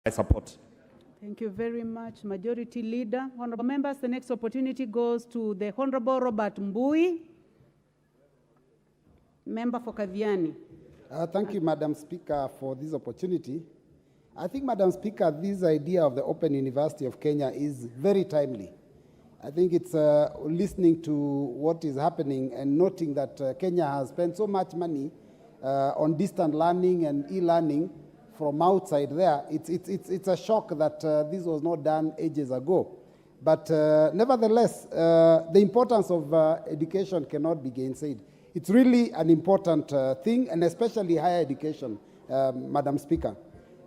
I support. Thank you very much, Majority Leader. Honorable members, the next opportunity goes to the Honorable Robert Mbui, member for Kaviani. Thank you, Madam Speaker, for this opportunity. I think, Madam Speaker, this idea of the Open University of Kenya is very timely. I think it's listening to what is happening and noting that Kenya has spent so much money on distant learning and e-learning from outside there. It's a shock that this was not done ages ago. But nevertheless, the importance of education cannot be gainsaid. It's really an important thing, and especially higher education, Madam Speaker.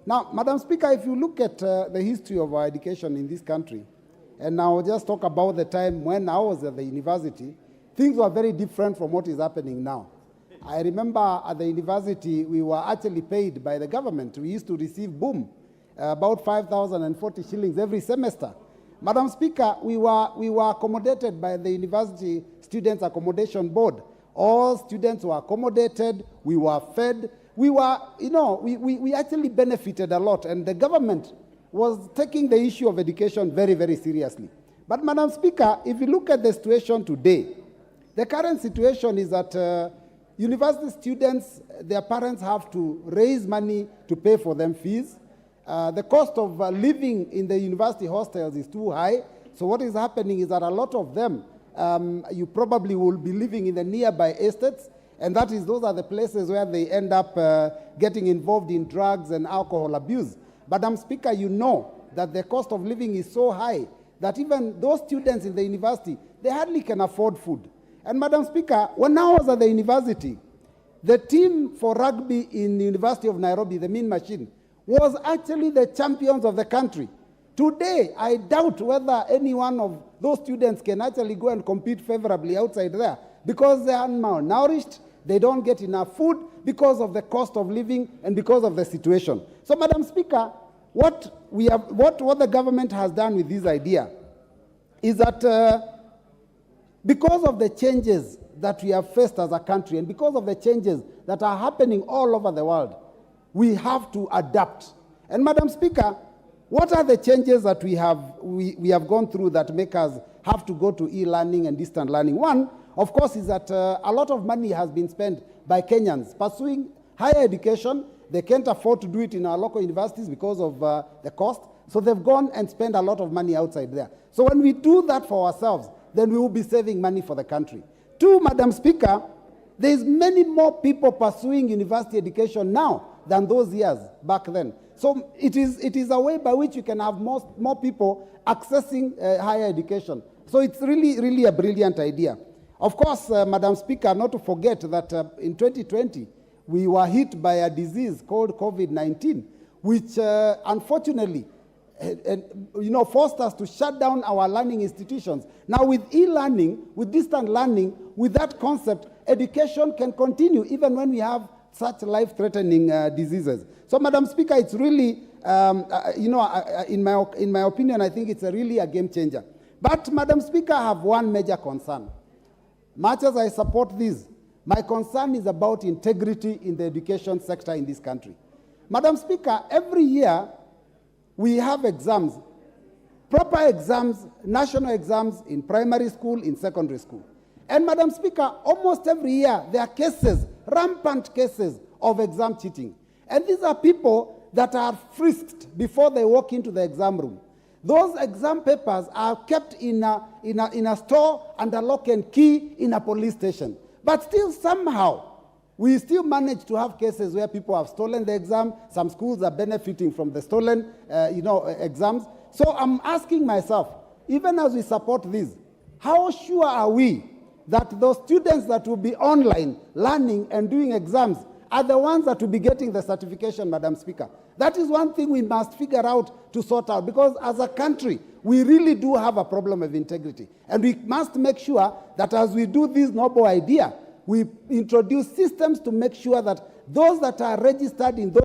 Now, Madam Speaker, if you look at the history of our education in this country, and I'll just talk about the time when I was at the university, things were very different from what is happening now. I remember at the university, we were actually paid by the government. We used to receive about 5,040 shillings every semester. Madam Speaker, we were accommodated by the University Students Accommodation Board. All students were accommodated, we were fed, we actually benefited a lot, and the government was taking the issue of education very, very seriously. But Madam Speaker, if you look at the situation today, the current situation is that university students, their parents have to raise money to pay for them fees. The cost of living in the university hostels is too high. So what is happening is that a lot of them, you probably will be living in the nearby estates, and those are the places where they end up getting involved in drugs and alcohol abuse. Madam Speaker, you know that the cost of living is so high that even those students in the university, they hardly can afford food. And Madam Speaker, when I was at the university, the team for rugby in the University of Nairobi, the Mean Machine, was actually the champions of the country. Today, I doubt whether any one of those students can actually go and compete favorably outside there because they are malnourished, they don't get enough food because of the cost of living and because of the situation. So, Madam Speaker, what the government has done with this idea is that because of the changes that we have faced as a country and because of the changes that are happening all over the world, we have to adapt. And Madam Speaker, what are the changes that we have gone through that make us have to go to e-learning and distant learning? One, of course, is that a lot of money has been spent by Kenyans pursuing higher education. They can't afford to do it in our local universities because of the cost. So they've gone and spent a lot of money outside there. So when we do that for ourselves, then we will be saving money for the country. Two, Madam Speaker, there's many more people pursuing university education now than those years back then. So it is a way by which you can have more people accessing higher education. So it's really, really a brilliant idea. Of course, Madam Speaker, not to forget that in 2020, we were hit by a disease called COVID-19, which unfortunately forced us to shut down our learning institutions. Now with e-learning, with distant learning, with that concept, education can continue even when we have such life-threatening diseases. So, Madam Speaker, it's really, in my opinion, I think it's really a game changer. But, Madam Speaker, I have one major concern. Much as I support this, my concern is about integrity in the education sector in this country. Madam Speaker, every year we have exams, proper exams, national exams in primary school, in secondary school. And Madam Speaker, almost every year there are cases, rampant cases of exam cheating. And these are people that are frisked before they walk into the exam room. Those exam papers are kept in a store under lock and key in a police station. But still somehow, we still manage to have cases where people have stolen the exam. Some schools are benefiting from the stolen exams. So I'm asking myself, even as we support this, how sure are we that those students that will be online learning and doing exams are the ones that will be getting the certification, Madam Speaker? That is one thing we must figure out to sort out, because as a country, we really do have a problem of integrity. And we must make sure that as we do this noble idea, we introduce systems to make sure that those that are registered in those